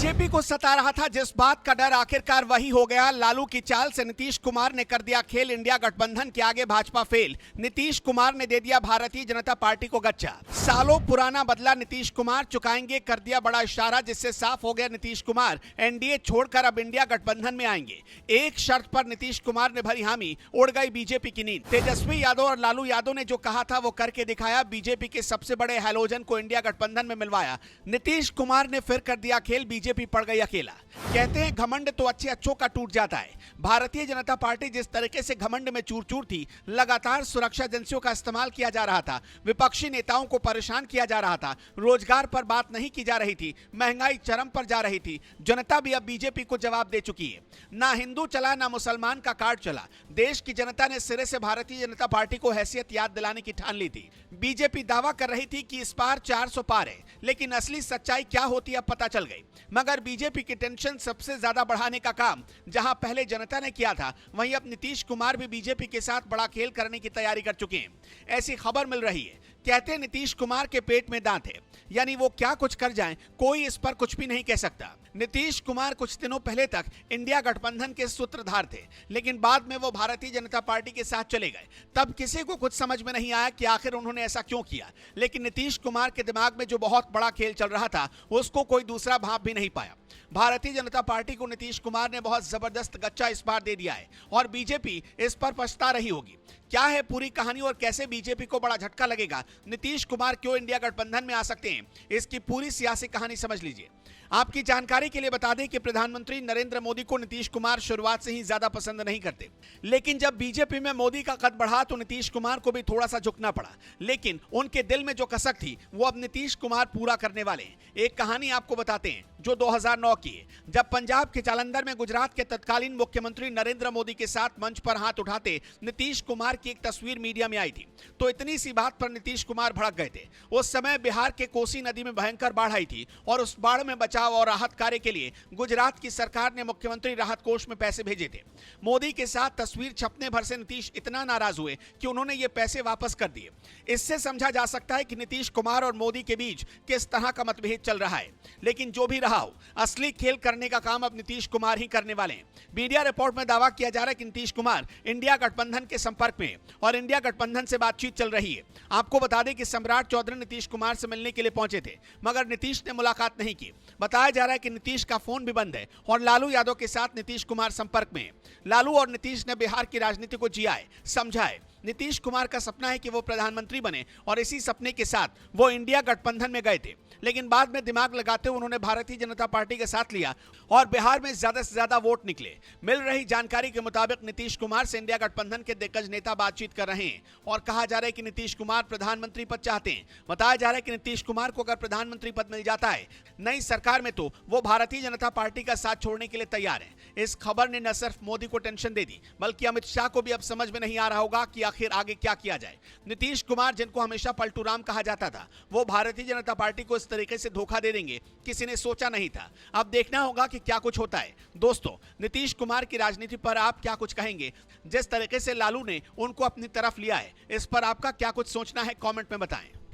BJP को सता रहा था जिस बात का डर, आखिरकार वही हो गया। लालू की चाल से नीतीश कुमार ने कर दिया खेल। इंडिया गठबंधन के आगे भाजपा फेल। नीतीश कुमार ने दे दिया भारतीय जनता पार्टी को गच्चा। सालों पुराना बदला नीतीश कुमार चुकाएंगे, कर दिया बड़ा इशारा, जिससे साफ हो गया नीतीश कुमार एनडीए छोड़कर अब इंडिया गठबंधन में आएंगे। एक शर्त पर नीतीश कुमार ने भरी हामी, उड़ गई बीजेपी की नींद। तेजस्वी यादव और लालू यादव ने जो कहा था वो करके दिखाया। बीजेपी के सबसे बड़े हैलोजन को इंडिया गठबंधन में मिलवाया। नीतीश कुमार ने फिर कर दिया खेल, बीजेपी पड़ गई अकेला। कहते हैं घमंड तो अच्छों का टूट जाता है। भारतीय जनता पार्टी जिस तरीके से घमंड में चूर चूर थी, लगातार सुरक्षा एजेंसियों का इस्तेमाल किया जा रहा था, विपक्षी नेताओं को परेशान किया जा रहा था, रोजगार पर बात नहीं की जा रही थी, महंगाई चरम पर जा रही थी। जनता भी अब बीजेपी को जवाब दे चुकी है। ना हिंदू चला ना मुसलमान का कार्ड चला। देश की जनता ने सिरे से भारतीय जनता पार्टी को हैसियत याद दिलाने की ठान ली थी। बीजेपी दावा कर रही थी कि इस बार 400 पार है, लेकिन असली सच्चाई क्या होती है अब पता चल गई। मगर बीजेपी की टेंशन सबसे ज्यादा बढ़ाने का काम जहां पहले जनता ने किया था, वहीं अब नीतीश कुमार भी बीजेपी के साथ बड़ा खेल करने की तैयारी कर चुके हैं। ऐसी खबर मिल रही है। कहते हैं नीतीश कुमार के पेट में दांत है, यानी वो क्या कुछ कर जाएं, कोई इस पर कुछ भी नहीं कह सकता। नीतीश कुमार कुछ दिनों पहले तक इंडिया गठबंधन के सूत्रधार थे, लेकिन बाद में वो भारतीय जनता पार्टी के साथ चले गए। तब किसी को कुछ समझ में नहीं आया कि आखिर उन्होंने ऐसा क्यों किया। लेकिन नीतीश कुमार के दिमाग में जो बहुत बड़ा खेल चल रहा था, उसको कोई दूसरा भांप भी नहीं पाया। भारतीय जनता पार्टी को नीतीश कुमार ने बहुत जबरदस्त गच्चा इस बार दे दिया है और बीजेपी इस पर पछता रही होगी। क्या है पूरी कहानी और कैसे बीजेपी को बड़ा झटका लगेगा, नीतीश कुमार क्यों इंडिया गठबंधन में आ सकते हैं, इसकी पूरी सियासी कहानी समझ लीजिए। आपकी जानकारी के लिए बता दें कि प्रधानमंत्री नरेंद्र मोदी को नीतीश कुमार शुरुआत से ही ज्यादा पसंद नहीं करते, लेकिन जब बीजेपी में मोदी का कद बढ़ा तो नीतीश कुमार को भी थोड़ा सा झुकना पड़ा। लेकिन उनके दिल में जो कसक थी वो अब नीतीश कुमार पूरा करने वाले हैं। एक कहानी आपको बताते हैं जो 2009 की है, जब पंजाब के जालंधर में गुजरात के तत्कालीन मुख्यमंत्री नरेंद्र मोदी के साथ मंच पर हाथ उठाते नीतीश कुमार की एक तस्वीर मीडिया में आई थी, तो इतनी सी बात पर नीतीश कुमार भड़क गए थे। उस समय बिहार के कोसी नदी में भयंकर बाढ़ आई थी और उस बाढ़ में बचाव और राहत कार्य के लिए गुजरात की सरकार ने मुख्यमंत्री राहत कोष में पैसे भेजे थे। मोदी के साथ तस्वीर छपने भर से नीतीश इतना नाराज हुए कि उन्होंने ये पैसे वापस कर दिए। इससे समझा जा सकता है कि नीतीश कुमार और मोदी के बीच किस तरह का मतभेद चल रहा है। लेकिन जो भी रहा हो, असली खेल करने का काम अब नीतीश कुमार ही करने वाले हैं। मीडिया रिपोर्ट में दावा किया जा रहा है कि नीतीश कुमार इंडिया गठबंधन के संपर्क में और इंडिया गठबंधन से बातचीत चल रही है। आपको बता दें कि सम्राट चौधरी नीतीश कुमार से मिलने के लिए पहुंचे थे, मगर नीतीश ने मुलाकात नहीं की। बताया जा रहा है कि नीतीश का फोन भी बंद है और लालू यादव के साथ नीतीश कुमार संपर्क में है। लालू और नीतीश ने बिहार की राजनीति को जिया है, समझा है। नीतीश कुमार का सपना है कि वो प्रधानमंत्री बने और इसी सपने के साथ वो इंडिया गठबंधन में गए थे, लेकिन बाद में दिमाग लगाते हुए उन्होंने भारतीय जनता पार्टी के साथ लिया और बिहार में ज्यादा से ज्यादा वोट निकले। मिल रही जानकारी के मुताबिक नीतीश कुमार से इंडिया गठबंधन के दिग्गज नेता बातचीत कर रहे हैं और कहा जा रहा है कि नीतीश कुमार प्रधानमंत्री पद चाहते हैं। बताया जा रहा है कि नीतीश कुमार को अगर प्रधानमंत्री पद मिल जाता है नई सरकार में, तो वो भारतीय जनता पार्टी का साथ छोड़ने के लिए तैयार है। इस खबर ने न सिर्फ मोदी को टेंशन दे दी, बल्कि अमित शाह को भी अब समझ में नहीं आ रहा होगा कि आखिर आगे क्या किया जाए। नीतीश कुमार, जिनको हमेशा पलटू राम कहा जाता था, वो भारतीय जनता पार्टी को इस तरीके से धोखा दे देंगे, किसी ने सोचा नहीं था। अब देखना होगा कि क्या कुछ होता है। दोस्तों, नीतीश कुमार की राजनीति पर आप क्या कुछ कहेंगे? जिस तरीके से लालू ने उनको अपनी तरफ लिया है, इस पर आपका क्या कुछ सोचना है, कमेंट में बताएं।